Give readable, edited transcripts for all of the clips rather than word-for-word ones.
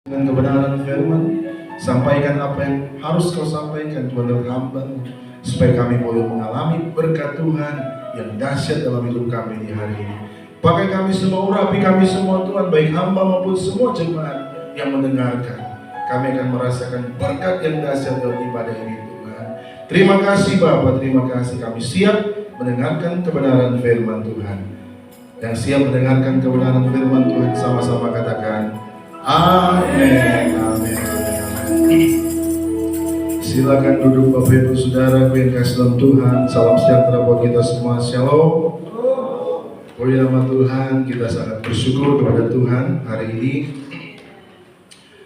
dengan kebenaran firman. Sampaikan apa yang harus kau sampaikan Tuhan dalam hamba, supaya kami boleh mengalami berkat Tuhan yang dahsyat dalam hidup kami di hari ini. Pakai kami semua, urapi kami semua Tuhan, baik hamba maupun semua jemaat yang mendengarkan. Kami akan merasakan berkat yang dahsyat dalam ibadah ini Tuhan. Terima kasih Bapa, terima kasih, kami siap mendengarkan kebenaran firman Tuhan. Yang siap mendengarkan kebenaran firman Tuhan, sama-sama katakan amin. Amin. Silakan duduk Bapak Ibu Saudara yang kasih dalam Tuhan. Salam sejahtera buat kita semua. Shalom. Puji nama Tuhan, kita sangat bersyukur kepada Tuhan hari ini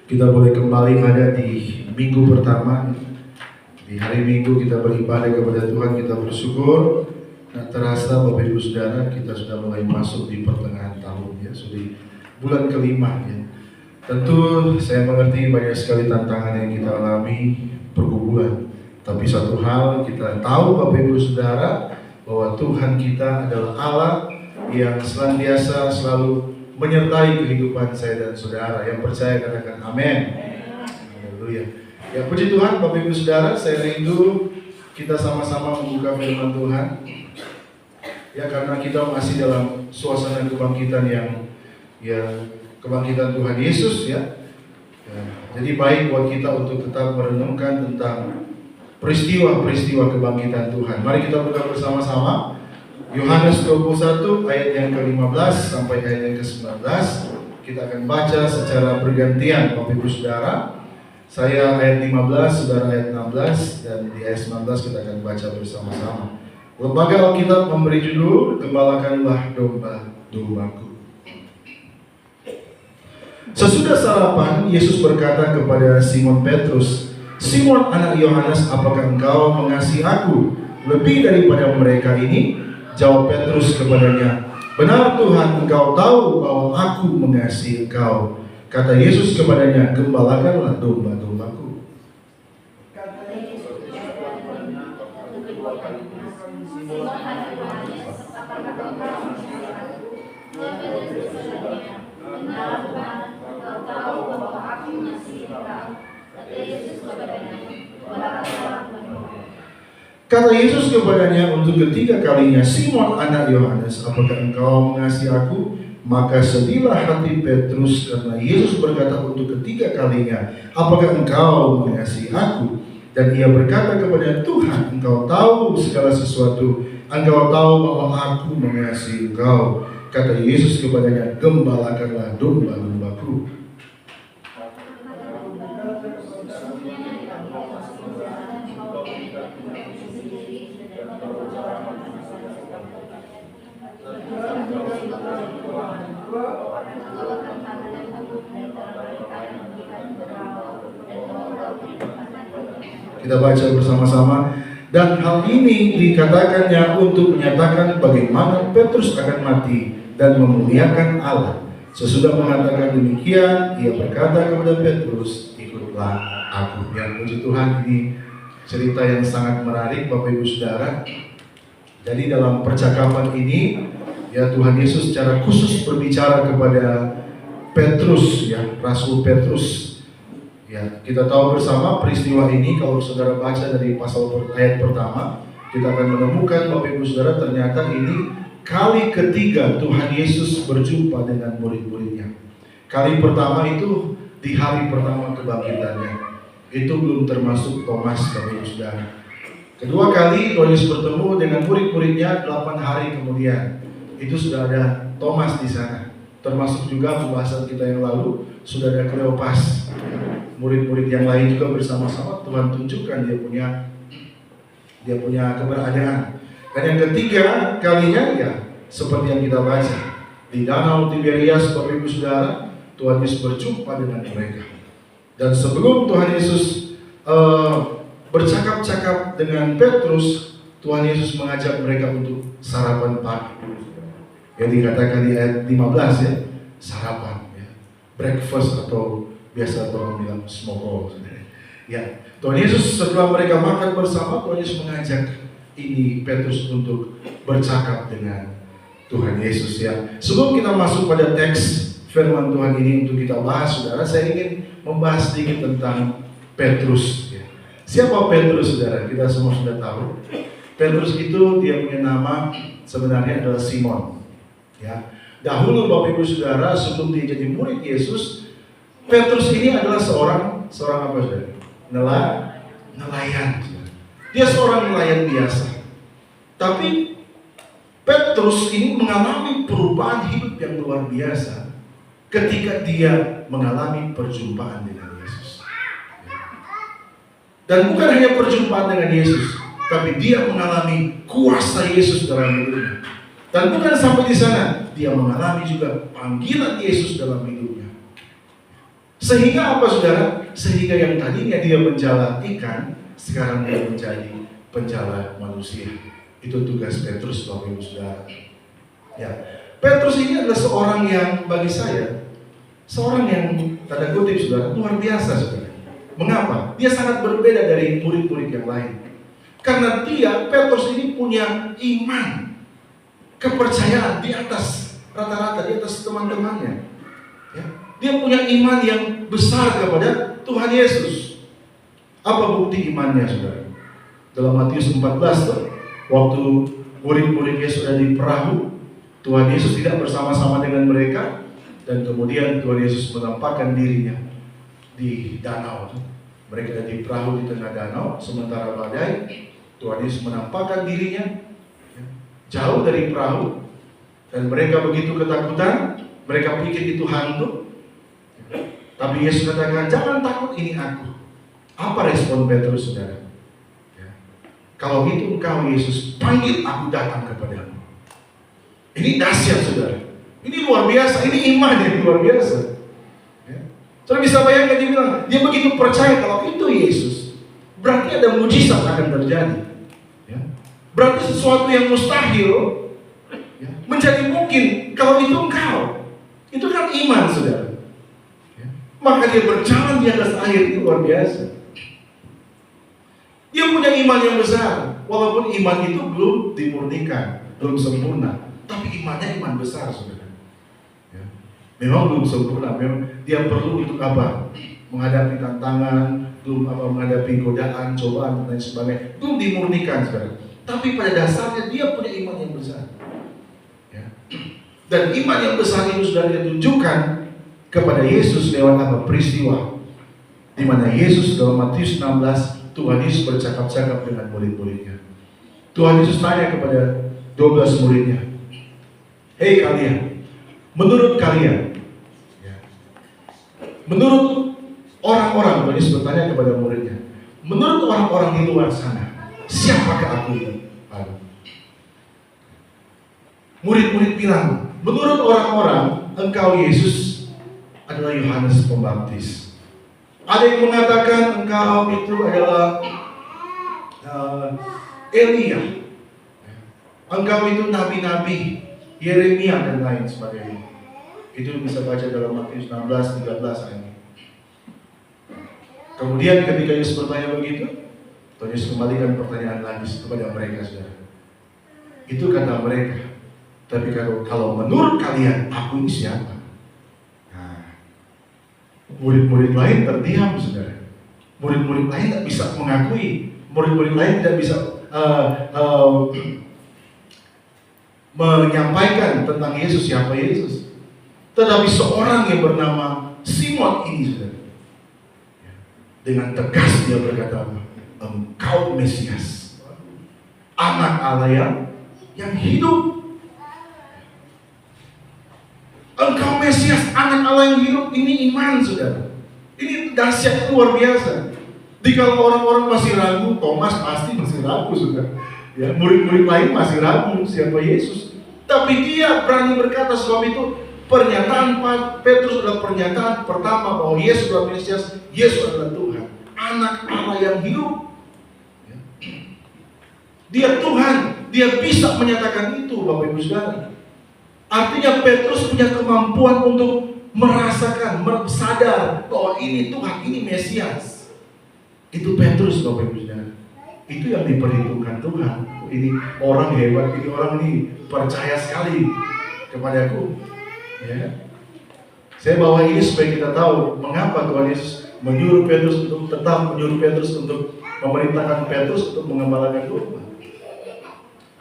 kita boleh kembali ada di minggu pertama. Di hari Minggu kita beribadah kepada Tuhan, kita bersyukur. Nah, terasa Bapak Ibu Saudara kita sudah mulai masuk di pertengahan tahun ya, sudah di bulan kelima ya. Tentu saya mengerti banyak sekali tantangan yang kita alami pergumulan. Tapi satu hal kita tahu Bapak Ibu Saudara, bahwa Tuhan kita adalah Allah yang senantiasa selalu menyertai kehidupan saya dan saudara. Yang percaya katakan amin. Haleluya. Ya puji Tuhan Bapak Ibu Saudara, saya rindu kita sama-sama membuka firman Tuhan. Ya karena kita masih dalam suasana kebangkitan yang kebangkitan Tuhan Yesus ya. Jadi baik buat kita untuk tetap merenungkan tentang peristiwa-peristiwa kebangkitan Tuhan. Mari kita buka bersama-sama Yohanes 21 ayat yang ke-15 sampai ayat yang ke-19. Kita akan baca secara bergantian Bapak Ibu Saudara. Saya ayat 15, saudara ayat 16, dan di ayat 19 kita akan baca bersama-sama. Lembaga Alkitab memberi judul Gembalakanlah domba-dombaku. Sesudah sarapan, Yesus berkata kepada Simon Petrus, "Simon anak Yohanes, apakah engkau mengasihi aku lebih daripada mereka ini?" Jawab Petrus kepadanya, "Benar Tuhan, engkau tahu bahwa aku mengasihi engkau." Kata Yesus kepadanya, "Gembalakanlah domba-dombaku." Kata Yesus kepadanya untuk ketiga kalinya, "Simon anak Yohanes, apakah engkau mengasihi aku?" Maka sedihlah hati Petrus karena Yesus berkata untuk ketiga kalinya, "Apakah engkau mengasihi aku?" Dan ia berkata kepada Tuhan, "Engkau tahu segala sesuatu, engkau tahu bahwa aku mengasihi engkau." Kata Yesus kepadanya, "Gembalakanlah domba-dombaku." Kita baca bersama-sama. Dan hal ini dikatakannya untuk menyatakan bagaimana Petrus akan mati dan memuliakan Allah. Sesudah mengatakan demikian, ia berkata kepada Petrus, "Ikutlah aku." Ya puji Tuhan, ini cerita yang sangat menarik Bapak Ibu Saudara. Jadi dalam percakapan ini, ya Tuhan Yesus secara khusus berbicara kepada Petrus, ya Rasul Petrus. Ya, kita tahu bersama peristiwa ini kalau saudara baca dari pasal ayat pertama, kita akan menemukan Bapak Ibu Saudara ternyata ini kali ketiga Tuhan Yesus berjumpa dengan murid-muridnya. Kali pertama itu di hari pertama kebangkitannya. Itu belum termasuk Thomas Bapak Ibu Saudara. Kedua kali Tuhan Yesus bertemu dengan murid-muridnya 8 hari kemudian. Itu sudah ada Thomas di sana. Termasuk juga pembahasan kita yang lalu sudah ada Kleopas. Murid-murid yang lain juga bersama-sama Tuhan tunjukkan dia punya keberadaan. Dan yang ketiga kalinya ya seperti yang kita baca di Danau Tiberias Bapak Ibu Saudara, Tuhan Yesus berjumpa dengan mereka. Dan sebelum Tuhan Yesus bercakap-cakap dengan Petrus, Tuhan Yesus mengajak mereka untuk sarapan pagi. Yang dikatakan di ayat 15 ya, sarapan ya. Breakfast atau biasa orang bilang smokol. Ya, Tuhan Yesus setelah mereka makan bersama, Tuhan Yesus mengajak ini Petrus untuk bercakap dengan Tuhan Yesus ya. Sebelum kita masuk pada teks firman Tuhan ini untuk kita bahas, saudara. Saya ingin membahas sedikit tentang Petrus. Siapa Petrus, saudara? Kita semua sudah tahu. Petrus itu dia punya nama sebenarnya adalah Simon. Ya. Dahulu Bapak Ibu Saudara, sebelum dia jadi murid Yesus, Petrus ini adalah seorang apa, saudara? Nelayan. Dia seorang nelayan biasa. Tapi Petrus ini mengalami perubahan hidup yang luar biasa ketika dia mengalami perjumpaan dengan Yesus. Dan bukan hanya perjumpaan dengan Yesus, tapi dia mengalami kuasa Yesus dalam hidupnya. Dan bukan sampai di sana, dia mengalami juga panggilan Yesus dalam hidupnya. Sehingga apa, saudara? Sehingga yang tadinya dia menjala ikan, sekarang dia menjadi penjala manusia. Itu tugas Petrus, Bapak Ibu Saudara. Ya, Petrus ini adalah seorang yang bagi saya, seorang yang tanda kutip, saudara, luar biasa, saudara. Mengapa? Dia sangat berbeda dari murid-murid yang lain. Karena Petrus ini punya iman, kepercayaan di atas rata-rata, di atas teman-temannya. Ya. Dia punya iman yang besar kepada Tuhan Yesus. Apa bukti imannya, saudara? Dalam Matius 14, waktu murid-murid Yesus ada di perahu, Tuhan Yesus tidak bersama-sama dengan mereka, dan kemudian Tuhan Yesus menampakkan dirinya di danau. Mereka ada di perahu di tengah danau, sementara badai. Tuhan Yesus menampakkan dirinya jauh dari perahu, dan mereka begitu ketakutan, mereka pikir itu hantu. Tapi Yesus katakan, jangan takut, ini aku. Apa respon Petrus, saudara? Kalau itu engkau Yesus, panggil, aku datang kepadamu. Ini dahsyat, saudara. Ini luar biasa, ini iman yang luar biasa. Saudara bisa bayangkan, dia bilang, dia begitu percaya kalau itu Yesus, berarti ada mujizat akan terjadi. Berarti sesuatu yang mustahil menjadi mungkin kalau itu engkau. Itu kan iman, saudara. Maka dia berjalan di atas air, itu luar biasa. Dia punya iman yang besar, walaupun iman itu belum dimurnikan, belum sempurna, tapi imannya iman besar, saudara. Memang belum sempurna, memang dia perlu untuk apa? Menghadapi tantangan, belum menghadapi godaan, cobaan, dan sebagainya, belum dimurnikan, saudara. Tapi pada dasarnya dia punya iman yang besar. Dan iman yang besar itu sudah ditunjukkan kepada Yesus lewat apa? Peristiwa di mana Yesus dalam Matius 16, Tuhan Yesus bercakap-cakap dengan murid-muridnya. Tuhan Yesus tanya kepada 12 muridnya, hei kalian, menurut kalian, menurut orang-orang, Tuhan Yesus bertanya kepada muridnya, menurut orang-orang di luar sana, siapakah aku ini? Murid-murid bilang, menurut orang-orang, engkau Yesus adalah Yohanes Pembaptis. Ada yang mengatakan engkau itu adalah Elia. Engkau itu nabi-nabi, Yeremia dan lain sebagainya. Itu bisa baca dalam Matius 16, 13 ayat. Kemudian ketika Yesus bertanya begitu, Tuhan Yesus kembalikan pertanyaan lagi kepada mereka, saudara. Itu kata mereka. Tapi kalau menurut kalian, aku ini siapa? Nah, murid-murid lain terdiam, saudara. Murid-murid lain tidak bisa mengakui. Murid-murid lain tidak bisa menyampaikan tentang Yesus, siapa Yesus. Tetapi seorang yang bernama Simon ini, saudara, dengan tegas dia berkata, engkau Mesias, anak Allah yang hidup. Engkau Mesias, anak Allah yang hidup. Ini iman, saudara. Ini dahsyat, luar biasa. Jika orang-orang masih ragu, Thomas pasti masih ragu, saudara. Ya, murid-murid lain masih ragu siapa Yesus. Tapi dia berani berkata, sebab itu pernyataan Petrus adalah pernyataan pertama bahwa Yesus adalah Mesias, Yesus adalah Tuhan, anak Allah yang hidup. Dia Tuhan, dia bisa menyatakan itu, Bapak Ibu Saudara. Artinya Petrus punya kemampuan untuk merasakan, sadar bahwa ini Tuhan, ini Mesias. Itu Petrus, Bapak Ibu Saudara. Itu yang diperhitungkan Tuhan. Ini orang hebat, ini orang ini percaya sekali kepadaku. Ya. Saya bawa ini supaya kita tahu mengapa Tuhan Yesus menyuruh Petrus untuk memerintahkan Petrus untuk mengembalakan domba.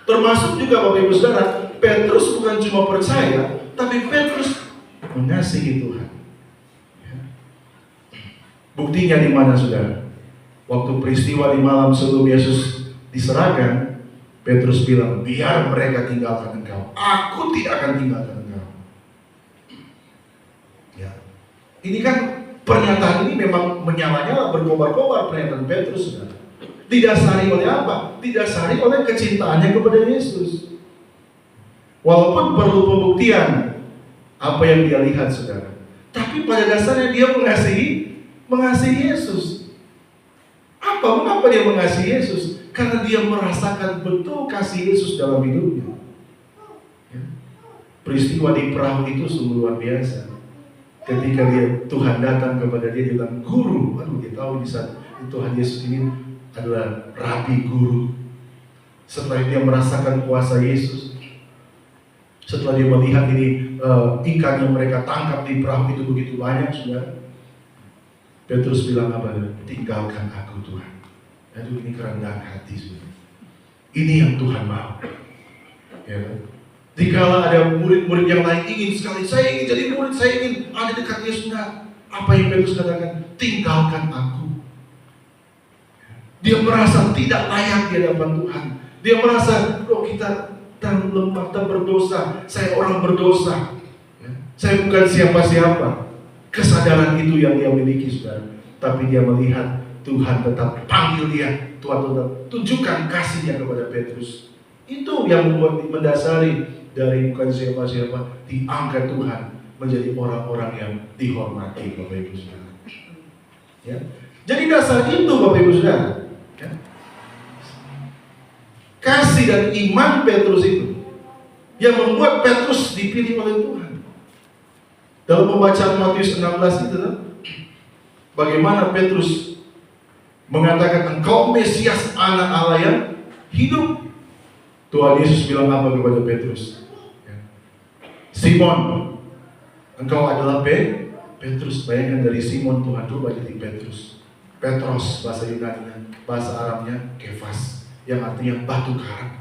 Termasuk juga Bapak Ibu Saudara, Petrus bukan cuma percaya, tapi Petrus mengasihi Tuhan. Buktinya di mana, Saudara? Waktu peristiwa di malam sebelum Yesus diserahkan, Petrus bilang, biar mereka tinggalkan engkau, aku tidak akan tinggalkan engkau. Ya. Ini kan pernyataan ini memang menyala-nyala, berkobar-kobar pernyataan Petrus, Saudara. Didasari oleh apa? Didasari oleh kecintaannya kepada Yesus. Walaupun perlu pembuktian apa yang dia lihat, Saudara, tapi pada dasarnya dia mengasihi Yesus. Mengapa dia mengasihi Yesus? Karena dia merasakan betul kasih Yesus dalam hidupnya. Ya. Peristiwa di perahu itu sungguh luar biasa. Ketika Tuhan datang kepada dia bilang, guru. Dia tahu di saat Tuhan Yesus ini adalah rabi guru. Setelah dia merasakan kuasa Yesus, setelah dia melihat ini ikan yang mereka tangkap di perahu itu begitu banyak, Saudara, Petrus bilang apa? Tinggalkan aku Tuhan. Aduh, ini kerendahan hati, Saudara. Ini yang Tuhan mau. Ya kan? Dikala ada murid-murid yang lain ingin sekali, saya ingin jadi murid, saya ingin ada dekat Yesus. Apa yang Petrus katakan? Tinggalkan aku. Dia merasa tidak layak di hadapan Tuhan. Dia merasa, kita terlalu lemah, kita berdosa. Saya orang berdosa. Saya bukan siapa-siapa. Kesadaran itu yang dia miliki, Saudara. Tapi dia melihat Tuhan tetap panggil dia. Tuhan tetap tunjukkan kasihnya kepada Petrus. Itu yang membuat mendasari dari bukan siapa-siapa, diangkat Tuhan menjadi orang-orang yang dihormati, Bapak Ibu Saudara. Ya. Jadi dasar itu, Bapak Ibu Saudara. Kasih dan iman Petrus itu yang membuat Petrus dipilih oleh Tuhan. Dalam pembacaan Matius 16 itu, bagaimana Petrus mengatakan, engkau Mesias, anak Allah yang hidup. Tuhan Yesus bilang apa kepada Petrus? Simon, engkau adalah Petrus. Bayangkan dari Simon Tuhan rubah jadi Petrus. Petros bahasa Yunani, bahasa Arabnya Kefas, yang artinya batu karang.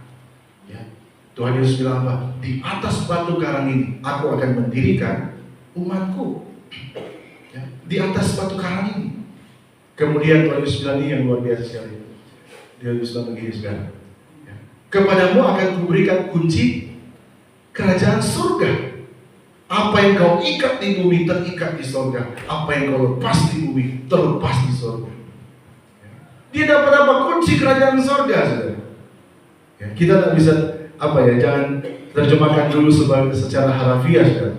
Ya. Tuhan Yesus bilang apa? Di atas batu karang ini aku akan mendirikan umatku. Ya. Di atas batu karang ini. Kemudian Tuhan Yesus bilang ini yang luar biasa sekali. Dia bilang begini sekarang. Ya. Kepadamu akan kuberikan kunci kerajaan surga. Apa yang kau ikat di bumi terikat di surga. Apa yang kau lepas di bumi terlepas di surga. Dia dapat apa? Kunci kerajaan surga, Saudara. Ya, kita tak bisa jangan terjemahkan dulu secara harafiah, Saudara.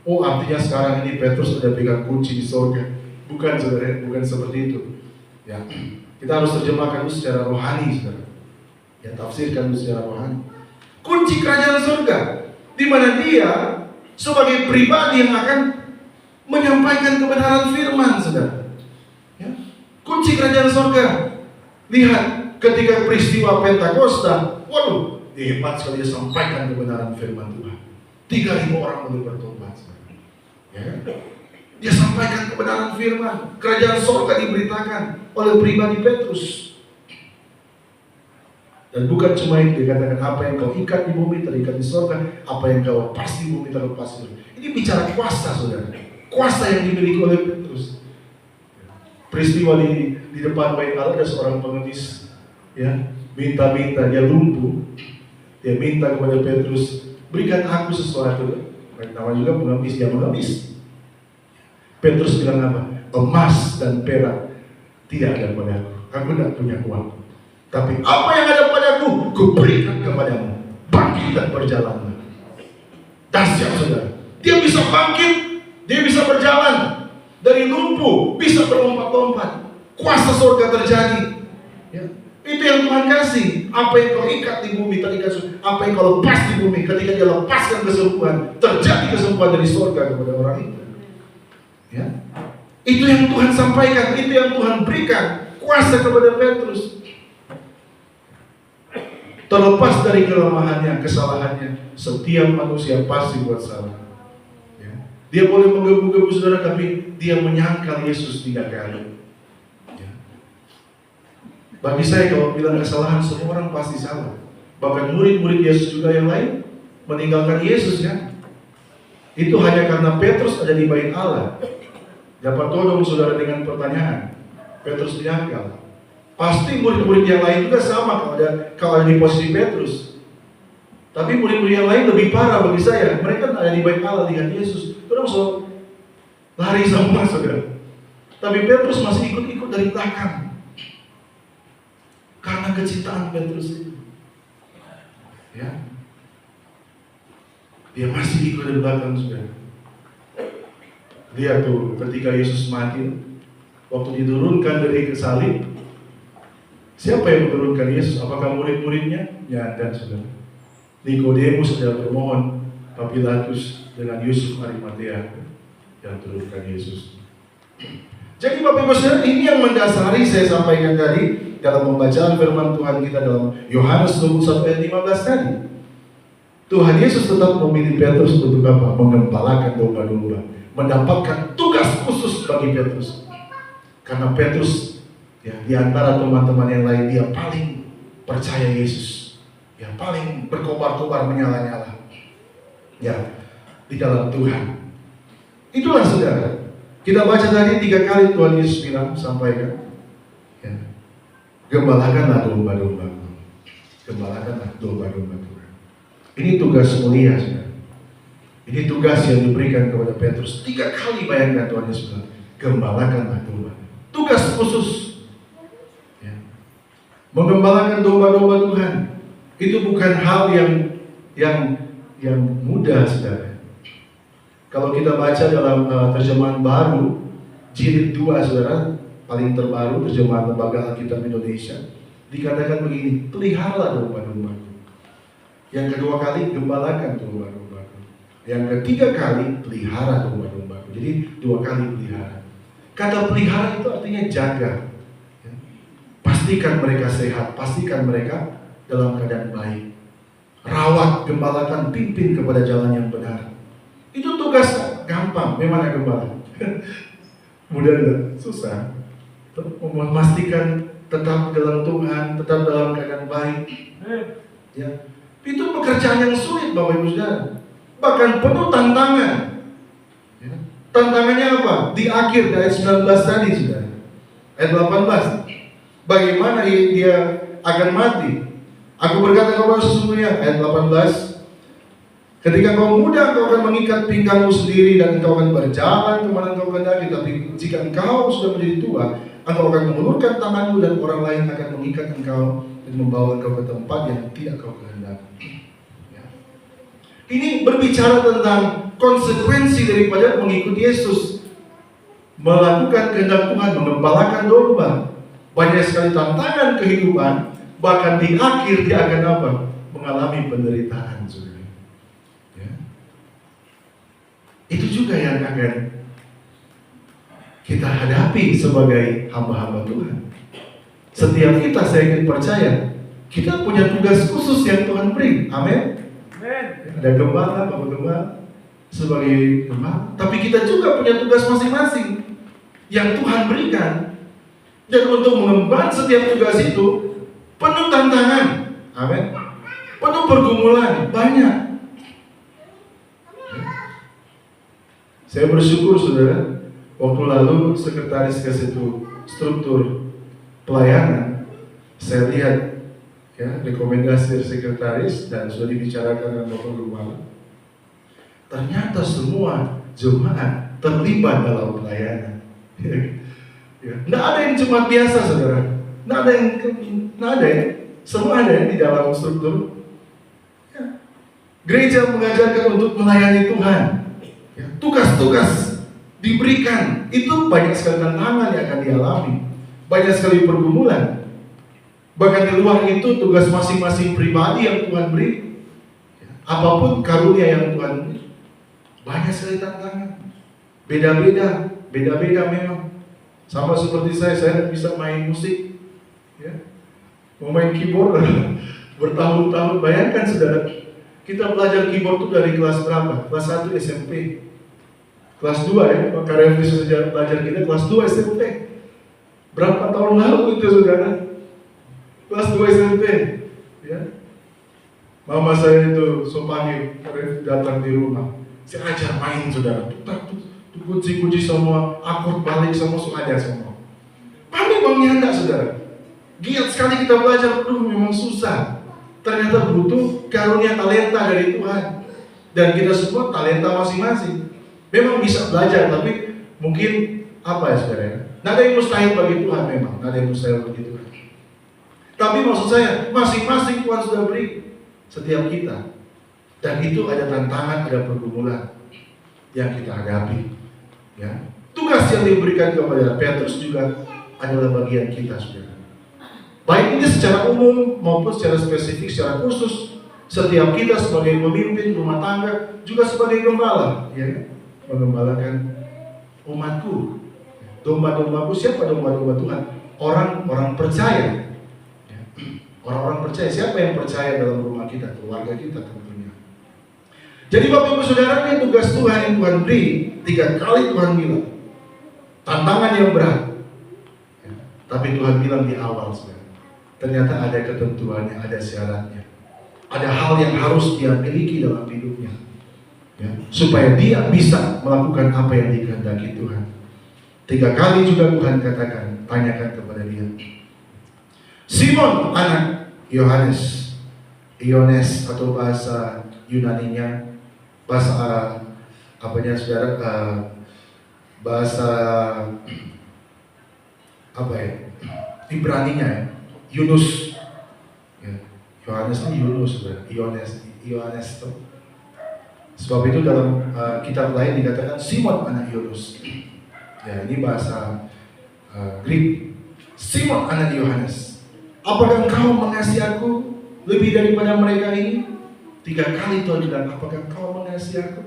Oh, artinya sekarang ini Petrus sudah pegang kunci di surga. Bukan, Saudara, bukan seperti itu. Ya, kita harus terjemahkan dulu secara rohani, Saudara. Ya, tafsirkan dulu secara rohani. Kunci kerajaan surga, di mana dia sebagai pribadi yang akan menyampaikan kebenaran firman, Saudara. Ya. Kunci kerajaan surga. Lihat, ketika peristiwa Pentakosta, hebat sekali dia sampaikan kebenaran firman Tuhan. 3.000 orang mulai bertobat. Ya. Dia sampaikan kebenaran firman. Kerajaan surga diberitakan oleh pribadi Petrus. Dan bukan cuma itu, dikatakan apa yang kau ikat di bumi terikat di surga, apa yang kau lepas di bumi terlepas di surga. Ini bicara kuasa, Saudara. Kuasa yang dimiliki oleh Petrus. Peristiwa di depan bait Allah ada seorang pengemis, ya, minta dia lumpuh, dia minta kepada Petrus, berikan aku sesuatu. Nama juga pengemis, dia mengemis. Petrus bilang apa? Emas dan perak tidak ada padaku, aku tidak punya uang. Tapi apa yang ada padaku, kuberikan kepadamu. Bangkit dan berjalanlah. Dahsyat, Saudara. Dia bisa bangkit, dia bisa berjalan. Dari lumpuh bisa berlompat-lompat. Kuasa surga terjadi. Ya. Itu yang Tuhan kasih. Apa yang kau ikat di bumi terikat surga. Apa yang kau lepas di bumi, ketika dia lepaskan kesembuhan, terjadi kesembuhan dari surga kepada orang itu. Ya. Itu yang Tuhan sampaikan, itu yang Tuhan berikan kuasa kepada Petrus. Terlepas dari kelemahannya, kesalahannya, setiap manusia pasti buat salah. Ya. Dia boleh menggebu-gebu saudara, tapi dia menyangkal Yesus 3 kali. Ya. Bagi saya kalau bilang kesalahan, semua orang pasti salah. Bahkan murid-murid Yesus juga yang lain meninggalkan Yesus kan. Itu hanya karena Petrus ada di bait Allah. Dapat tolong saudara dengan pertanyaan. Petrus diangkal. Pasti murid-murid yang lain juga sama kalau ada di posisi Petrus. Tapi murid-murid yang lain lebih parah bagi saya. Mereka ada di bait Allah lihat Yesus. Terus lari semua saudara. Tapi Petrus masih ikut-ikut dari belakang. Karena kecintaan Petrus itu. Ya. Dia masih ikut dari belakang saudara. Lihat tuh ketika Yesus mati, waktu diturunkan dari salib, siapa yang menurunkan Yesus? Apakah murid-muridnya? Ya, dan saudara. Nikodemus adalah bermohon Pak Pilatus dengan Yusuf Arimatea yang turunkan Yesus. Jadi Bapak Ibu Saudara, ini yang mendasari saya sampaikan tadi dalam pembacaan firman Tuhan kita dalam Yohanes 21 ayat 15 tadi. Tuhan Yesus tetap memilih Petrus untuk apa? Mengembalakan domba-domba, mendapatkan tugas khusus bagi Petrus. Karena Petrus ya, di antara teman-teman yang lain dia paling percaya Yesus, yang paling berkobar-kobar menyala-nyala ya di dalam Tuhan. Itulah saudara. Kita baca tadi 3 kali Tuhan Yesus bilang, sampaikan ya, gembalakanlah domba-dombaku, gembalakanlah domba-domba Tuhan. Ini tugas mulia saudara. Ini tugas yang diberikan kepada Petrus 3 kali. Bayangkan Tuhan Yesus bilang, gembalakanlah domba. Tugas khusus ya. Menggembalakan domba-domba Tuhan itu bukan hal yang mudah saudara. Kalau kita baca dalam terjemahan baru jilid 2 saudara, paling terbaru terjemahan Lembaga Alkitab Indonesia, dikatakan begini, peliharalah domba-dombaku. Yang kedua kali, gembalakan domba-dombaku. Yang ketiga kali, pelihara domba-dombaku. Jadi 2 kali pelihara. Kata pelihara itu artinya jaga. Ya. Pastikan mereka sehat, pastikan mereka dalam keadaan baik. Rawat, gembalakan, pimpin kepada jalan yang benar. Itu tugas gampang, memang gembala. Mudah enggak? Susah. Memastikan tetap dalam Tuhan, tetap dalam keadaan baik. Ya. Itu pekerjaan yang sulit Bapak Ibu Saudara. Bahkan penuh tantangan. Ya. Tantangannya apa? Di akhir ayat 19 tadi Saudara. Ayat 18. Bagaimana dia akan mati? Aku berkata kepada sesungguhnya, ayat 18. Ketika kau muda, kau akan mengikat pinggangmu sendiri dan engkau akan berjalan kemana engkau kehendaki. Tapi jika engkau sudah menjadi tua, engkau akan mengulurkan tanganmu dan orang lain akan mengikat engkau dan membawa engkau ke tempat yang tidak kau kehendaki. Ya. Ini berbicara tentang konsekuensi daripada mengikuti Yesus, melakukan kehendak Tuhan, mengembalakan domba. Banyak sekali tantangan kehidupan, bahkan di akhir dia akan apa? Mengalami penderitaan juga. Itu juga yang akan kita hadapi sebagai hamba-hamba Tuhan. Setiap kita, saya ingin percaya, kita punya tugas khusus yang Tuhan beri. Amin. Ada gembala, bapak gembala, sebagai gembala. Tapi kita juga punya tugas masing-masing yang Tuhan berikan. Dan untuk mengemban setiap tugas itu penuh tantangan. Amin. Penuh pergumulan, banyak. Saya bersyukur saudara, waktu lalu sekretaris ke situ struktur pelayanan, saya lihat ya rekomendasi dari sekretaris dan sudah dibicarakan dengan Bapak Gembala. Ternyata semua jemaat terlibat dalam pelayanan. Ya. Nggak ada yang cuma biasa saudara, nggak ada ya, semua ada di dalam struktur. Ya. Gereja mengajarkan untuk melayani Tuhan. Ya, tugas-tugas diberikan, itu banyak sekali tantangan yang akan dialami, banyak sekali pergumulan. Bahkan di luar itu tugas masing-masing pribadi yang Tuhan beri, ya, apapun karunia yang Tuhan beri, banyak sekali tantangan. Beda-beda memang. Sama seperti saya bisa main musik, ya, mau main keyboard bertahun-tahun. Bayangkan saudara, kita belajar keyboard itu dari kelas berapa? Kelas 1 SMP. Kelas 2 ya, maka revisi sejarah belajar kita kelas 2 SMP. Berapa tahun lalu itu saudara? Kelas 2 SMP. Ya. Mama saya itu pagi datang di rumah. Saya ajar main saudara. Kunci-kunci semua, akord balik semua, ajar semua. Pandai mengyanda saudara. Giat sekali kita belajar, memang susah. Ternyata butuh karunia talenta dari Tuhan. Dan kita semua talenta masing-masing. Memang bisa belajar, tapi mungkin apa ya saudara? Nggak ada yang mustahil bagi Tuhan memang. Nggak ada yang mustahil bagi Tuhan. Tapi maksud saya, masing-masing Tuhan sudah beri setiap kita. Dan itu ada tantangan, ada pergumulan yang kita hadapi. Ya. Tugas yang diberikan kepada Petrus juga adalah bagian kita saudara. Baik ini secara umum maupun secara spesifik, secara khusus, setiap kita sebagai pemimpin rumah tangga juga sebagai gembala, ya, menggembalakan umatku. Domba-dombaku siapa domba-domba Tuhan? Orang-orang percaya. Ya. Orang-orang percaya. Siapa yang percaya dalam rumah kita, keluarga kita tentunya. Jadi Bapak Ibu Saudara, ini tugas Tuhan yang Tuhan beri. 3 kali Tuhan bilang tantangan yang berat. Ya. Tapi Tuhan bilang di awal saudara. Ternyata ada ketentuannya, ada syaratnya. Ada hal yang harus dia miliki dalam hidupnya. Ya, supaya dia bisa melakukan apa yang dikehendaki Tuhan. 3 kali juga Tuhan katakan, tanyakan kepada dia. Simon anak Yohanes. Iones atau bahasa Yunaninya, bahasa apanya saudara, bahasa apa ya? Ibraninya ya. Yunus, ya. Yohanes ini Yunus, Iones itu. Sebab itu dalam kitab lain dikatakan Simon anak Yunus. Ya, ini bahasa Greek. Simon anak Yohanes, apakah engkau mengasihi aku lebih daripada mereka ini? 3 kali Tuhan bilang, apakah engkau mengasihi aku?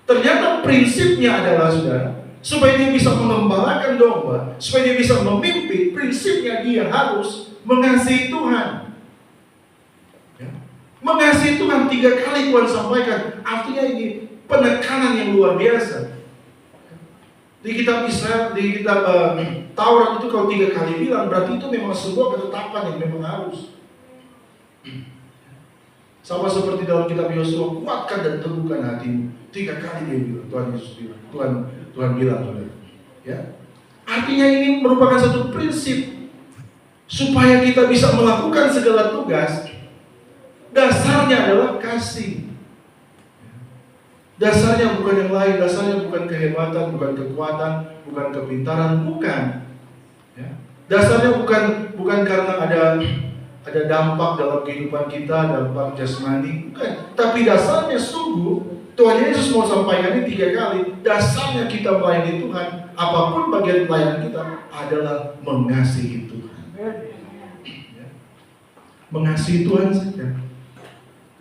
Ternyata prinsipnya adalah saudara, supaya dia bisa mengembalakan domba, supaya dia bisa memimpin, prinsipnya dia harus mengasihi Tuhan. Ya. Mengasihi Tuhan 3 kali Tuhan sampaikan. Artinya ini penekanan yang luar biasa. Di kitab Israel, di kitab Taurat itu kalau 3 kali bilang, berarti itu memang sebuah ketetapan yang memang harus. Sama seperti dalam kitab Yosua, kuatkan dan teguhkan hatimu. 3 kali dia bilang, Tuhan Yesus bilang, Tuhan bilang, saudara. Ya. Artinya ini merupakan satu prinsip supaya kita bisa melakukan segala tugas. Dasarnya adalah kasih. Dasarnya bukan yang lain, dasarnya bukan kehebatan, bukan kekuatan, bukan kepintaran, bukan. Ya. Dasarnya bukan karena ada dampak dalam kehidupan kita, dampak jasmani, bukan. Tapi dasarnya sungguh Tuhan Yesus mau sampaikan ini 3 kali. Dasarnya kita melayani Tuhan, apapun bagian pelayanan kita adalah mengasihi Tuhan. Ya. Mengasihi Tuhan saja.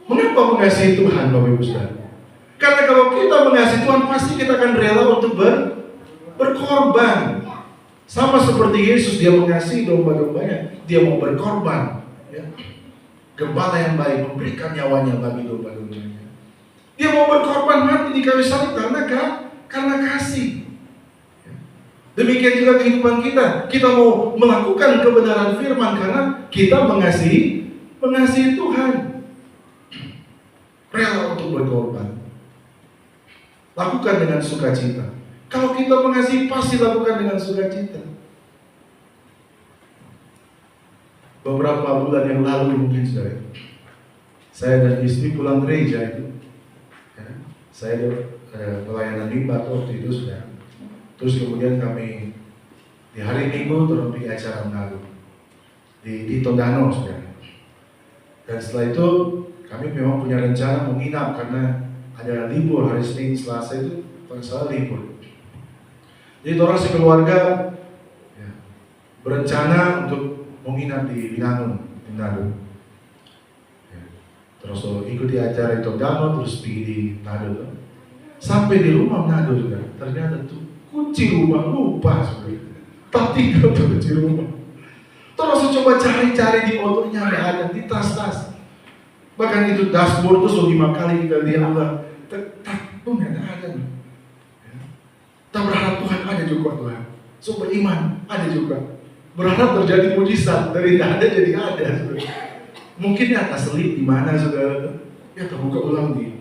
Mengapa mengasihi Tuhan, Bapak Ibu Saudara? Karena kalau kita mengasihi Tuhan, pasti kita akan rela untuk berkorban. Sama seperti Yesus, dia mengasihi domba-dombanya, dia mau berkorban. Ya. Gembala yang baik memberikan nyawanya bagi domba-dombanya. Dia mau berkorban mati di kayu salib karena kasih. Demikian juga kehidupan kita. Kita mau melakukan kebenaran firman karena kita mengasihi Tuhan. Rela untuk berkorban. Lakukan dengan sukacita. Kalau kita mengasihi, pasti lakukan dengan sukacita. Beberapa bulan yang lalu mungkin saya dan istri pulang gereja itu. Saya ada pelayanan mimbar waktu itu sudah. Terus kemudian kami di hari Minggu terus pergi acara mengalu di Tondano sudah. Dan setelah itu kami memang punya rencana menginap karena ada libur hari Senin, Selasa itu pada libur. Jadi orang sekeluarga ya, berencana untuk menginap di Binangun, Manado. Terus ikuti acara di Tondano, terus pergi di Manado. Sampai di rumah Manado juga, ternyata tuh kunci rumah lupa sudah. Tak tinggal tuh kunci rumah. Terus coba cari-cari di motornya, nggak ada, di tas-tas. Bahkan itu dashboard tuh 5 kali kita lihat, Nggak ada. Ya. Kita berharap Tuhan ada juga Tuhan. So beriman ada juga. Berharap terjadi mujizat dari tidak ada jadi ada. Mungkin ya keselip di mana saudara? Ya terbuka ulang di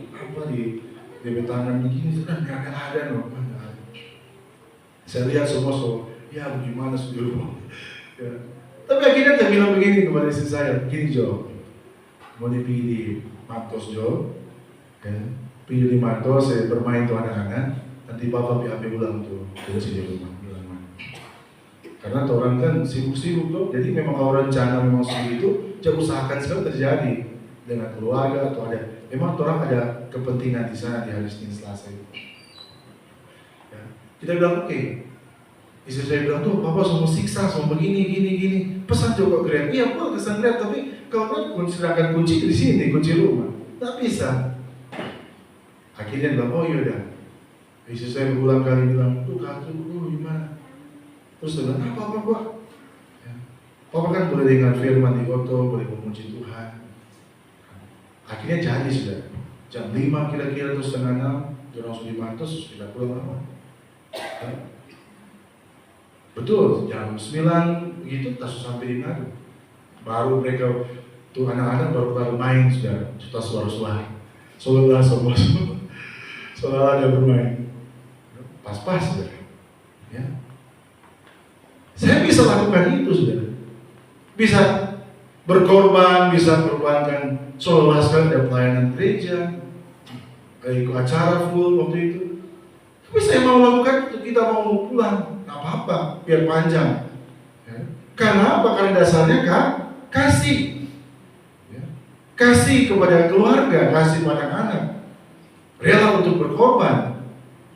tangan begini sudah nggak ada loh. Saya lihat semua ya bagaimana saudara? Ya. Tapi akhirnya saya bilang begini kepada istri saya, gini Jo, mau dipilih Martos Jo, ya. Pilih di Martos, saya bermain tuh anak-anak, nanti bapak ambil ulang tuh kunci di rumah. Karena orang kan sibuk-sibuk tuh, jadi memang kalau rencana memang seperti itu, jangan usahakan sekali terjadi dengan keluarga atau memang orang ada kepentingan di sana di hari Senin Selasa itu. Ya. Kita bilang oke. Istri saya bilang tuh, papa semua siksa, semua begini, pesan coba Grab. Iya, boleh kesan Grab, tapi kalau kan serahkan kunci di sini, kunci rumah, tak bisa. Akhirnya bilang, oh iya dah. Istri saya berulang kali bilang, tuh kartu, gimana? Terus dia bilang, apa? Ya. Papa kan boleh dengar firman di foto, boleh memuji Tuhan. Akhirnya jadi sudah. Jam 5 kira-kira atau setengah 6, dia langsung dimantus, terus kita pulang lama. Ya. Betul, jam 9 begitu, tak sampai di Manado. Baru mereka, tuh anak-anak baru main sudah, juta suara-suara. Saudara semua ada bermain. Pas-pas sudah. Ya. Saya bisa lakukan itu, saudara. Bisa berkorban, bisa berkorbankan seolah sekali ada pelayanan gereja, ikut acara full waktu itu. Tapi saya mau lakukan itu, kita mau pulang, nggak apa-apa, biar panjang. Ya. Karena apa? Karena dasarnya kan kasih, ya. Kasih kepada keluarga, kasih pada anak, rela untuk berkorban.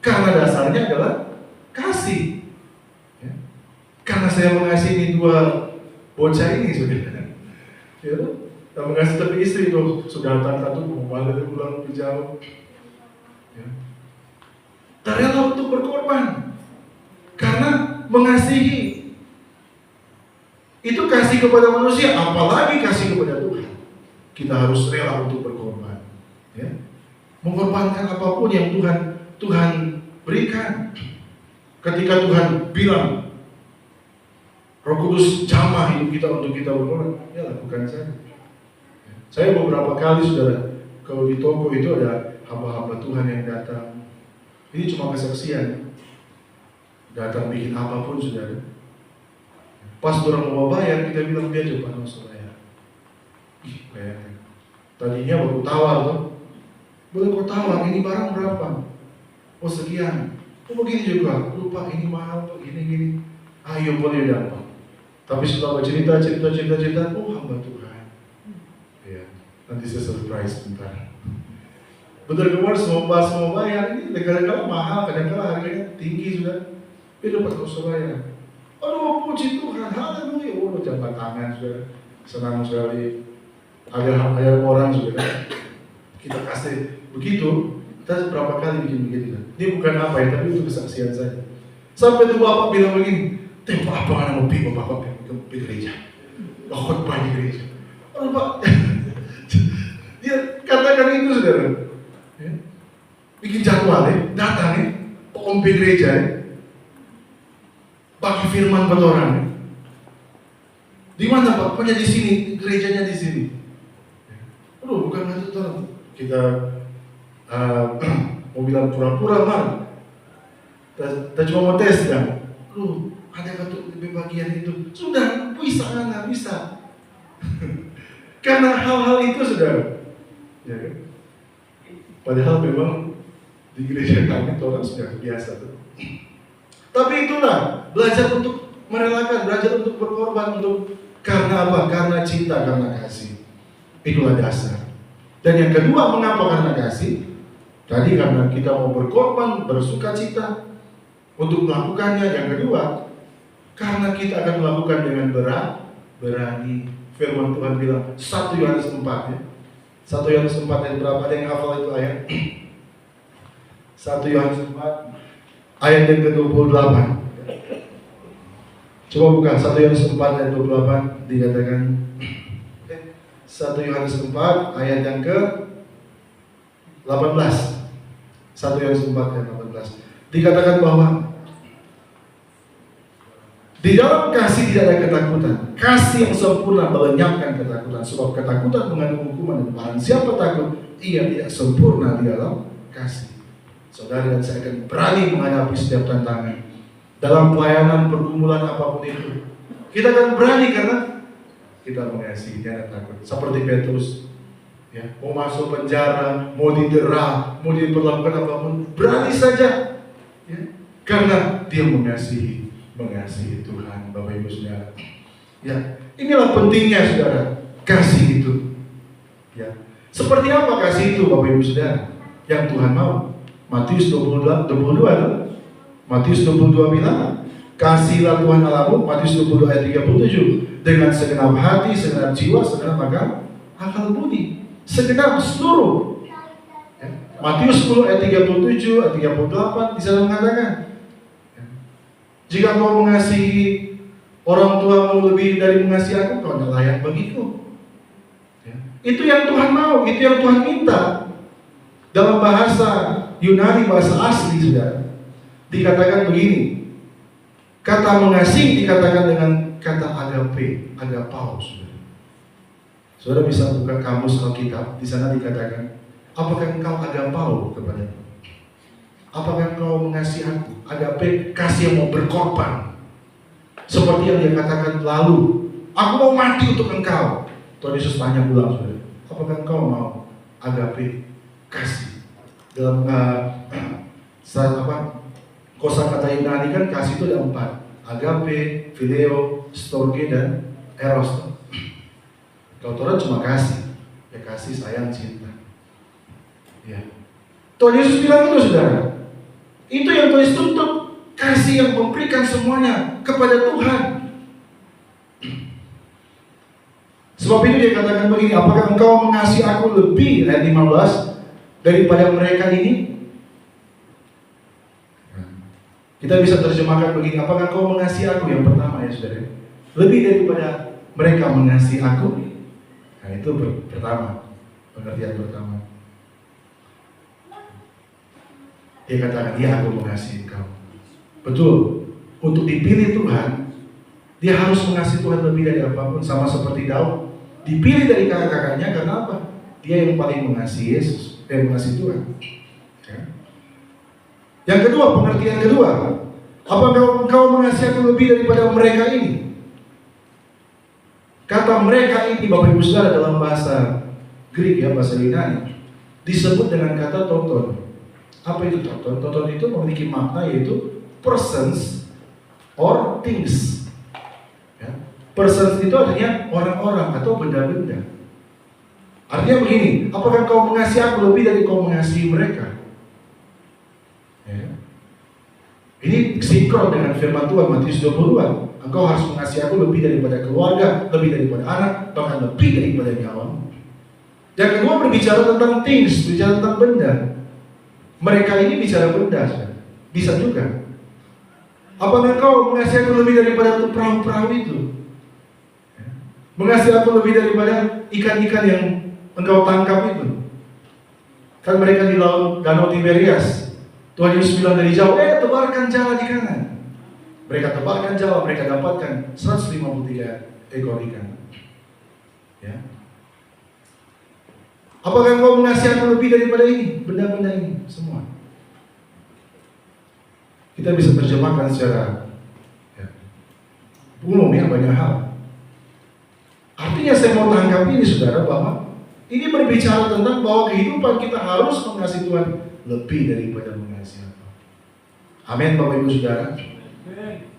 Karena dasarnya adalah kasih. Karena saya mengasihi dua bocah ini saudara, ya, saya mengasihi tapi istri itu sudah tante mau balik pulang lebih jauh, ya. Rela untuk berkorban karena mengasihi. Itu kasih kepada manusia, apalagi kasih kepada Tuhan. Kita harus rela untuk berkorban, ya. Mengorbankan apapun yang Tuhan berikan. Ketika Tuhan bilang Roh Kudus jamah hidup kita untuk kita berkorban, ya lakukan saja. Saya beberapa kali saudara, kalau di toko itu ada hamba-hamba Tuhan yang datang. Ini cuma kesaksian. Datang bikin apapun saudara. Pas orang mau bayar, kita bilang dia coba langsung bayar. Bayar. Tadinya baru tawar tuh. Boleh kau tawar, ini barang berapa? Oh sekian. Oh begini juga, lupa ini mahal, gini. Ayo boleh dapat. Tapi setelah cerita, oh hamba Tuhan. Ya, nanti saya surprise bentar. Bentar keluar semua bayar ini kadang-kadang mahal, kadang-kadang harganya tinggi sudah. Dia dapat kau bayar. Aduh puji Tuhan, haleluya. Oh jabat tangan sudah, senang sekali. Ada orang sudah. Kita kasih begitu. Kita berapa kali bikin begitu kan? Ini bukan apa ya, tapi itu kesaksian saja. Sampai tuh bapak bilang begini. Tempo apa kan mau pergi bapak ke gereja, khotbah di gereja. Oh pak, dia katakan itu saudara, ya. Bikin jadwal ya, datang ya, pergi gereja ya, bagi firman buat orang. Ya. Di mana pak? Pokoknya di sini, gerejanya di sini. Aduh bukan itu tuh, kita mau bilang pura-pura mah, kita cuma mau tes kan. Ada bentuk bagian itu sudah bisa nggak bisa karena hal-hal itu sudah ya kan? Padahal memang di gereja kami orang sudah biasa tuh. Tapi itulah belajar untuk merelakan, belajar untuk berkorban untuk karena apa? Karena cinta, karena kasih. Itulah dasar. Dan yang kedua, mengapa karena kasih? Tadi karena kita mau berkorban, bersuka cita untuk melakukannya. Yang kedua, karena kita akan melakukan dengan berani. Firman Tuhan bilang 1 Yohanes 4 ya. 1 Yohanes 4 ayat berapa? Ada yang hafal itu ayat? 1 Yohanes 4 ayat yang ke-28. Coba buka 1 Yohanes 4 ayat 28 dikatakan 1 Yohanes 4 ayat yang ke-18. 1 1 Yohanes 4 ayat 18. Dikatakan bahwa di dalam kasih tidak ada ketakutan. Kasih yang sempurna melenyapkan ketakutan. Sebab ketakutan mengandung hukuman, dan barang siapa takut, ia tidak sempurna di dalam kasih. Saudara dan saya akan berani menghadapi setiap tantangan dalam pelayanan, pergumulan apapun itu. Kita akan berani karena kita mengasihi, tidak takut. Seperti Petrus, ya, mau masuk penjara, mau didera, mau diperlakukan apapun, berani saja, ya, karena dia mengasihi Tuhan, Bapak Ibu Saudara. Ya, inilah pentingnya saudara, kasih itu. Ya, seperti apa kasih itu, Bapak Ibu Saudara, yang Tuhan mau? Matius 22, Matius 22 bilang, kasihlah Tuhan Allahmu, Matius 22 ayat 37, dengan segenap hati, segenap jiwa, segenap akal budi, segenap seluruh. Ya. Matius 10 ayat 37, ayat 38 di sana mengatakan, ya, jika kau mengasihi orang tuamu lebih dari mengasihi aku, kau tidak layak bagiku. Ya. Itu yang Tuhan mau, itu yang Tuhan minta. Dalam bahasa Yunani, bahasa asli saudara, dikatakan begini. Kata mengasihi dikatakan dengan kata agape, agapao, saudara. Saudara bisa buka kamus Alkitab, di sana dikatakan, apakah engkau agapao kepadaku? Apakah engkau mengasihi aku? Agape, kasih yang mau berkorban. Seperti yang dia katakan lalu, aku mau mati untuk engkau. Tuhan Yesus tanya ulang, saudara, apakah engkau mau agape, kasih? Dalam kosakata Yunani kan kasih itu ada 4. Agape, phileo, storge, dan eros. Kalau Torah cuma kasih, ya kasih, sayang, cinta. Ya. Tuhan Yesus bilang itu saudara, itu yang Tuhan Yesus tuntut, kasih yang memberikan semuanya kepada Tuhan. Sebab itu dia katakan begini, apakah engkau mengasihi aku lebih, ayat 15, daripada mereka ini? Kita bisa terjemahkan begini, apakah kau mengasihi aku? Yang pertama ya saudara, lebih daripada mereka mengasihi aku. Nah itu pertama, pengertian pertama. Dia katakan, ya aku mengasihi kau. Betul, untuk dipilih Tuhan, dia harus mengasihi Tuhan lebih dari apapun. Sama seperti Daud, dipilih dari kakak-kakaknya karena apa? Dia yang paling mengasihi Yesus, dan mengasihi Tuhan. Yang kedua, pengertian kedua, apakah engkau mengasihi aku lebih daripada mereka ini? Kata mereka ini, Bapak Ibu Saudara, dalam bahasa Greek ya, bahasa Yunani, disebut dengan kata toton. Apa itu toton? Toton itu memiliki makna yaitu persons or things. Ya. Persons itu artinya orang-orang atau benda-benda. Artinya begini, apakah engkau mengasihi aku lebih dari kau mengasihi mereka? Ya. Ini sinkron dengan firman Tuhan Matius 22. Engkau harus mengasihi aku lebih daripada keluarga, lebih daripada anak, bahkan lebih daripada nyawa. Yang kedua berbicara tentang things, bicara tentang benda. Mereka ini bicara benda, bisa juga. Apakah engkau mengasihi aku lebih daripada perahu-perahu itu? Mengasihi aku lebih daripada ikan-ikan yang engkau tangkap itu? Kan mereka di laut Danau Tiberias. Tuhan Yesus bilang dari jauh, tebarkan jala di kanan. Mereka tebarkan jala, mereka dapatkan 153 ekor ikan. Ya. Apakah engkau mengasihi aku lebih daripada ini? Benda-benda ini, semua. Kita bisa terjemahkan secara umum ya, banyak hal. Artinya saya mau tangkap ini saudara, bahwa ini berbicara tentang bahwa kehidupan kita harus mengasihi Tuhan lebih daripada mengasihi apa. Amin Bapak Ibu Saudara.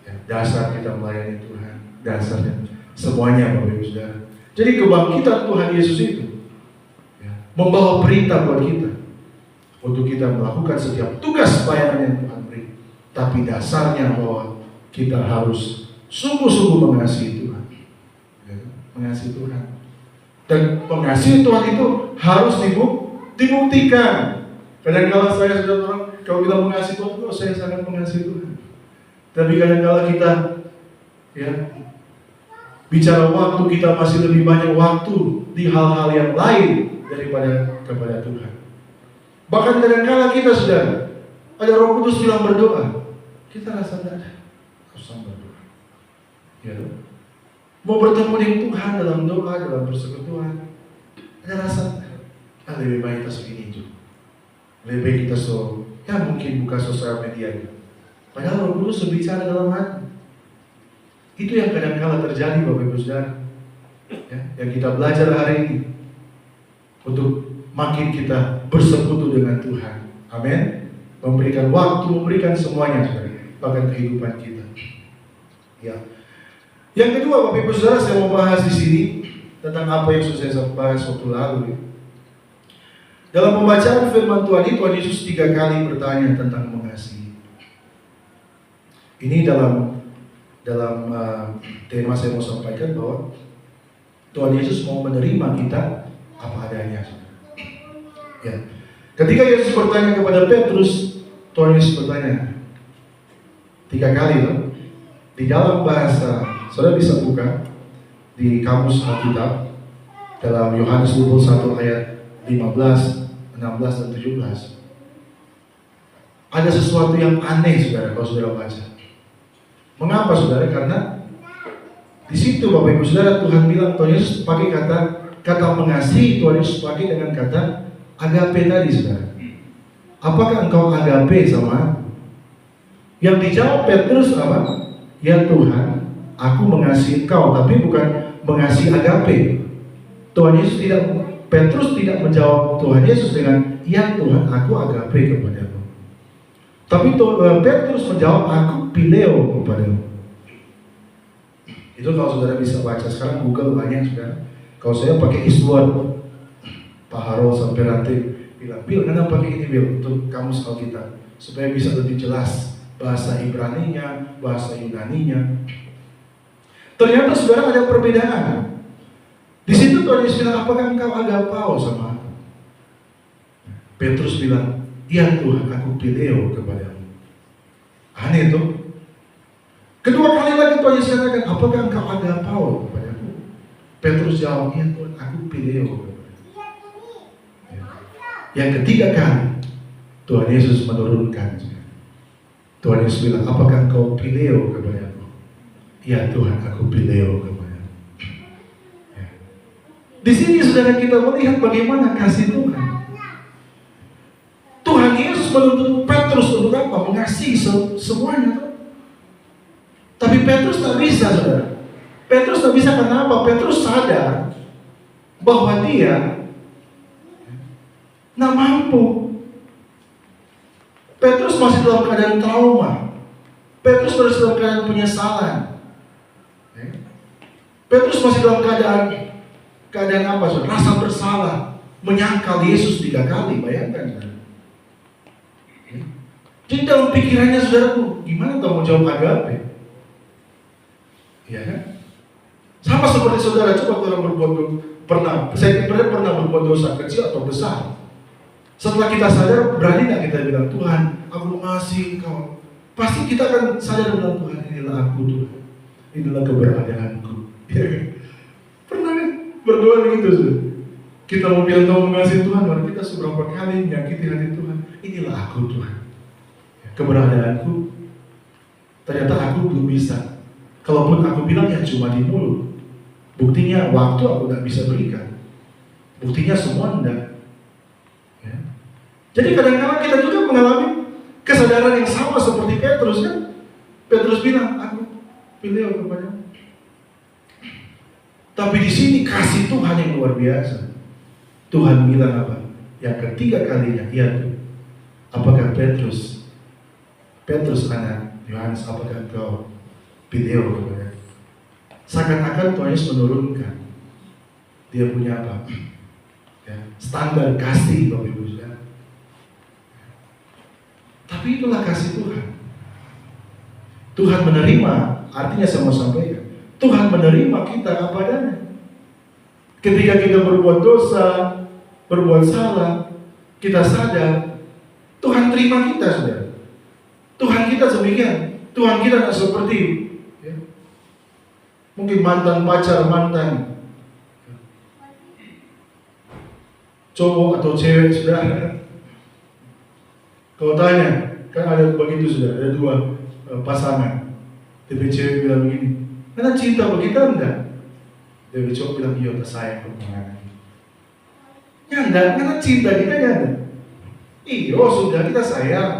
Ya, dasar kita melayani Tuhan, dasarnya semuanya Bapak Ibu Saudara. Jadi kebangkitan Tuhan Yesus itu ya, membawa perintah buat kita untuk kita melakukan setiap tugas pelayanan yang Tuhan beri. Tapi dasarnya bahwa kita harus sungguh-sungguh mengasihi Tuhan, ya, mengasihi Tuhan. Dan mengasihi Tuhan itu harus dibuktikan. Kadang-kala saya sudah orang kalau kita mengasihi Tuhan, saya sangat mengasihi Tuhan. Tapi kadang-kala kita ya bicara waktu, kita masih lebih banyak waktu di hal-hal yang lain daripada kepada Tuhan. Bahkan kadang-kala kita sudah ada Roh Kudus bilang berdoa, kita rasa tidak ada usah berdoa. Ya, mau bertemu dengan Tuhan dalam doa, dalam persekutuan, ada rasa lebih baik kita segini juga. Lebih baik kita mungkin buka sosial media. Padahal Roh Kudus berbicara dalam hati. Itu yang kadang-kala terjadi Bapak Ibu Saudara. Ya, yang kita belajar hari ini untuk makin kita bersekutu dengan Tuhan. Amin. Memberikan waktu, memberikan semuanya bahkan kehidupan kita. Ya. Yang kedua Bapak Ibu Saudara, saya mau bahas di sini tentang apa yang sudah saya bahas waktu lalu. Dalam pembacaan firman Tuhan ini, Tuhan Yesus 3 kali bertanya tentang mengasihi. Ini dalam tema saya mau sampaikan bahwa Tuhan Yesus mau menerima kita apa adanya. Ya. Ketika Yesus bertanya kepada Petrus, Tuhan Yesus bertanya 3 kali loh. Di dalam bahasa, saudara bisa buka di kamus Alkitab dalam Yohanes 21 ayat 15, 16 dan 17. Ada sesuatu yang aneh saudara kalau saudara baca. Mengapa saudara? Karena di situ Bapak Ibu Saudara, Tuhan bilang, Tuhan Yesus pakai kata mengasihi, Tuhan Yesus pakai dengan kata agape tadi saudara. Apakah engkau agape sama? Yang dijawab Petrus apa? Ya Tuhan, aku mengasihi engkau, tapi bukan mengasihi agape. Petrus tidak menjawab Tuhan Yesus dengan ya Tuhan, aku agape kepadamu. Tapi Petrus menjawab, aku pileo kepadamu. Itu kalau saudara bisa baca, sekarang Google banyak saudara. Kalau saya pakai Eastword, Pak Harold sampai nanti bilang, Bil, kenapa pakai ini Bil? Untuk kamus Alkitab, supaya bisa lebih jelas bahasa Ibraninya, bahasa Yunaninya. Ternyata saudara ada perbedaan. Di situ Tuhan Yesus bilang, apakah engkau agapao sama aku? Petrus bilang, iya Tuhan, aku pileo kepadamu. Aneh itu. Kedua kali lagi Tuhan Yesus katakan, apakah engkau agapao kepadaku? Petrus jawab, iya Tuhan, aku pileo kepadamu. Yang ketiga kali Tuhan Yesus menurunkan. Tuhan Yesus bilang, apakah engkau pileo kepadaku? Iya Tuhan, aku pileo kepadamu. Di sini saudara kita melihat bagaimana kasih Tuhan. Tuhan Yesus menuntut Petrus untuk apa? Mengasihi semuanya. Tapi Petrus tak bisa saudara. Petrus tak bisa kenapa? Petrus sadar bahwa dia tak mampu. Petrus masih dalam keadaan trauma. Petrus masih dalam keadaan penyesalan. Petrus masih dalam keadaan apa? Rasa bersalah, menyangkal Yesus 3 kali, bayangkan. Jadi dalam pikirannya saudaraku, gimana kamu jawab agape? Ya kan? Sama seperti saudara, coba orang berbuat saya pernah berbuat dosa kecil atau besar. Setelah kita sadar, berani nggak kita bilang, Tuhan, aku mengasihi Engkau? Pasti kita akan sadar bilang, Tuhan, inilah aku Tuhan, inilah keberadaanku. Ya kan? Pernah kan berdoa begitu saudara? Kita mau bilang kamu mengasihi Tuhan, baru kita seberapa kali menyakiti hati Tuhan. Inilah aku Tuhan, keberadaanku. Ternyata aku belum bisa. Kalaupun aku bilang ya cuma di mulut, buktinya waktu aku gak bisa berikan. Buktinya semua enggak. Ya. Jadi kadang-kadang kita juga mengalami kesadaran yang sama seperti Petrus kan. Petrus bilang, aku pilih kepadamu. Tapi di sini kasih Tuhan yang luar biasa. Tuhan bilang apa? Yang ketiga kalinya, iya tuh. Apakah Petrus anak Yohanes, apakah engkau pilih kepada? Seakan-akan Tuhan Yesus menurunkan. Dia punya apa? Ya, standar kasih Bapak Ibu Saudara. Tapi itulah kasih Tuhan. Tuhan menerima, artinya saya mau sampaikan, Tuhan menerima kita apa adanya. Ketika kita berbuat dosa, berbuat salah, kita sadar, Tuhan terima kita saudara. Tuhan kita demikian. Tuhan kita tidak seperti ya. Mungkin mantan pacar, mantan cowok atau cewek saudara. Kau tanya, kan ada begitu sudah, ada dua pasangan. Dia cewek bilang begini, karena cinta begitu enggak? Dia cowok bilang, iya tak sayang perkembangan. Ya enggak, karena cinta kita ya enggak. Iya, sudah kita sayang.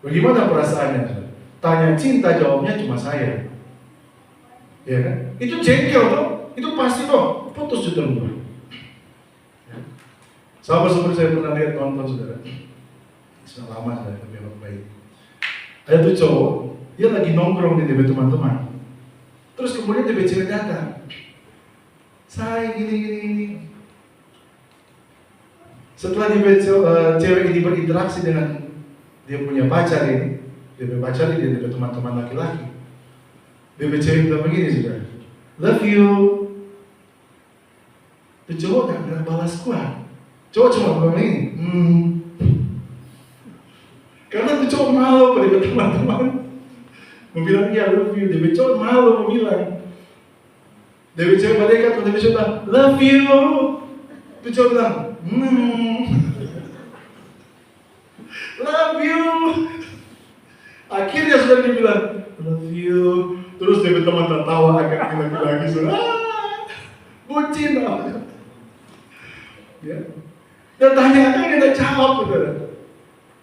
Bagaimana perasaannya? Tanya cinta, jawabnya cuma sayang. Ya kan? Itu jengkel toh, itu pasti toh, putus sudah dulu. Sama seperti saya pernah lihat nonton saudara. Sudah lama sudah, tapi baik. Ada tuh cowok, dia lagi nongkrong di DP teman-teman. Terus kemudian DP cewek datang. Saya gini. Setelah DP cewek ini berinteraksi dengan dia punya pacar ini, DP pacar ini, DP teman-teman laki-laki. DP cewek bilang begini sudah, love you. Tuh cowok gak balas kuat. Cowok cuma bilang begini, Karena tuh cowok malu pada teman-teman. Mau bilang ya love you, DP cowok malu mau bilang. DP cewek balikan, DP cowok bilang love you. Tuh cowok bilang love you. Akhirnya sudah dibilang love you. Terus DP teman tertawa agak lagi sudah. Bucin ya. Dan tanya dia tidak jawab saudara.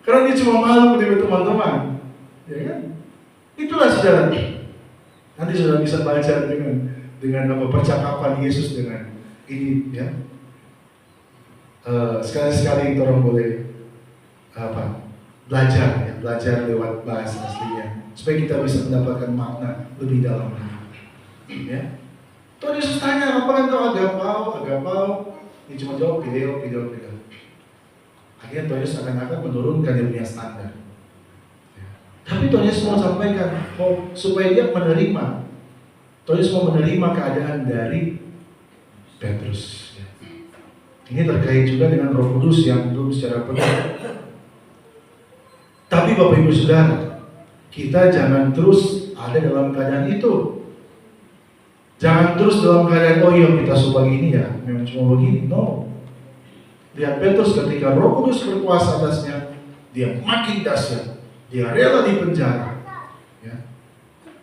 Karena dia cuma malu dengan teman-teman, ya kan? Itulah saudara. Nanti saudara bisa baca dengan apa percakapan Yesus dengan ini, ya. Sekali-sekali kita orang boleh belajar lewat bahasa aslinya, supaya kita bisa mendapatkan makna lebih dalam lagi. Ya. Tuhan Yesus tanya, apa kan kau agapau? Dia cuma jawab video. Akhirnya Tuhan Yesus akan menurunkan dia punya standar. Ya. Tapi Tuhan Yesus mau sampaikan, supaya dia menerima. Tuhan Yesus mau menerima keadaan dari Petrus. Ya. Ini terkait juga dengan Roh Kudus yang belum secara penuh. Tapi Bapak Ibu Saudara, kita jangan terus ada dalam keadaan itu. Jangan terus dalam keadaan, oh iya kita suka gini ya, memang cuma begini. No. Lihat Petrus ketika Roh Kudus berkuasa atasnya, dia makin dahsyat. Dia rela di penjara. Ya.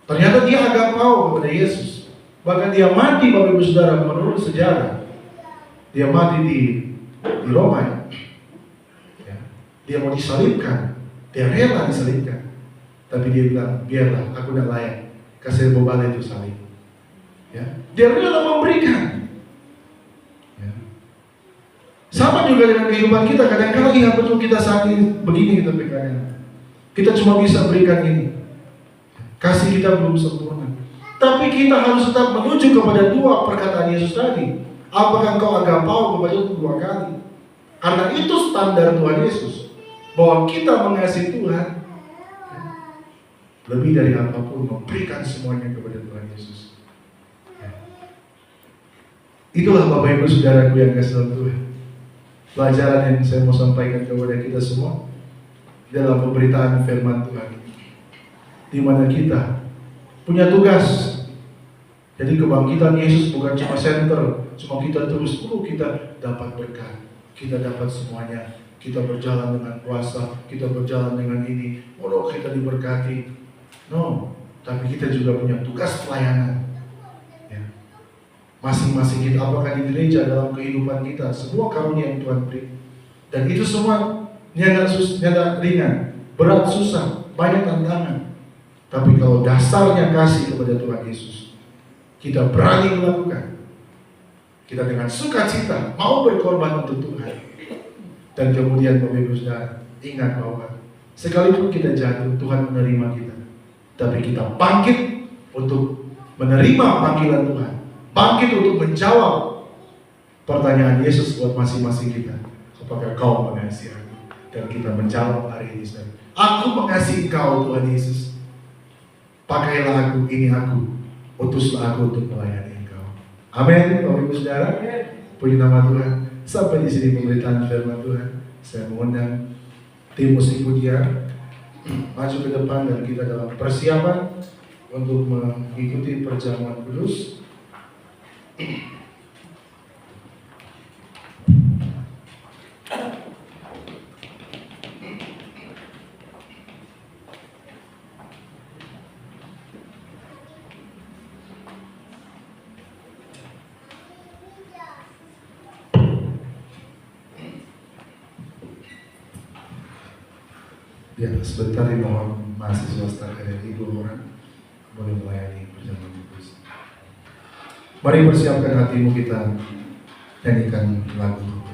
Ternyata dia agapau kepada Yesus. Bahkan dia mati, Bapak Ibu Saudara, menurut sejarah. Dia mati di Roma. Ya. Dia mau disalibkan. Dia rela disalibkan. Tapi dia bilang, biarlah, aku tidak layak. Kasih bobal itu salib. Ya. Dia rela memberikan. Ya. Sama juga dengan kehidupan kita. Kadang-kadang ingat betul kita saat ini begini kita pikirkan. Kita cuma bisa berikan ini. Kasih kita belum sempurna. Tapi kita harus tetap menuju kepada dua perkataan Yesus tadi. Apakah engkau agapau kepada itu 2 kali? Karena itu standar Tuhan Yesus. Bahwa kita mengasihi Tuhan lebih dari apapun, memberikan semuanya kepada Tuhan Yesus. Itulah Bapak Ibu Saudaraku yang kasih dalam Tuhan. Pelajaran yang saya mau sampaikan kepada kita semua dalam pemberitaan firman Tuhan, di mana kita punya tugas. Jadi kebangkitan Yesus bukan cuma center, cuma kita terus kita dapat berkat, kita dapat semuanya, kita berjalan dengan puasa, kita berjalan dengan ini, kita diberkati. No, tapi kita juga punya tugas pelayanan. Masing-masing kita, apakah di gereja, dalam kehidupan kita, semua karunia yang Tuhan beri. Dan itu semua nyata ringan, berat, susah, banyak tantangan. Tapi kalau dasarnya kasih kepada Tuhan Yesus, kita berani melakukan. Kita dengan sukacita mau berkorban untuk Tuhan. Dan kemudian Bapak Ibu Saudara, ingat bahwa sekalipun kita jatuh, Tuhan menerima kita. Tapi kita bangkit untuk menerima panggilan Tuhan. Bangkit untuk menjawab pertanyaan Yesus buat masing-masing kita. Apakah kau mengasihi aku? Dan kita menjawab hari ini, saudara, aku mengasihi kau Tuhan Yesus. Pakailah aku, ini aku. Utuslah aku untuk melayani engkau. Amin, Bapak Ibu Saudara. Puji nama Tuhan. Sampai di sini pemberitaan firman Tuhan. Saya mengundang tim musik pujian maju ke depan dan kita dalam persiapan untuk mengikuti perjamuan kudus. Ya, sebentar dimohon mahasiswa staf RRI 2 orang boleh melayani perjamuan kudus. Mari persiapkan hatimu, kita nyanyikan lagu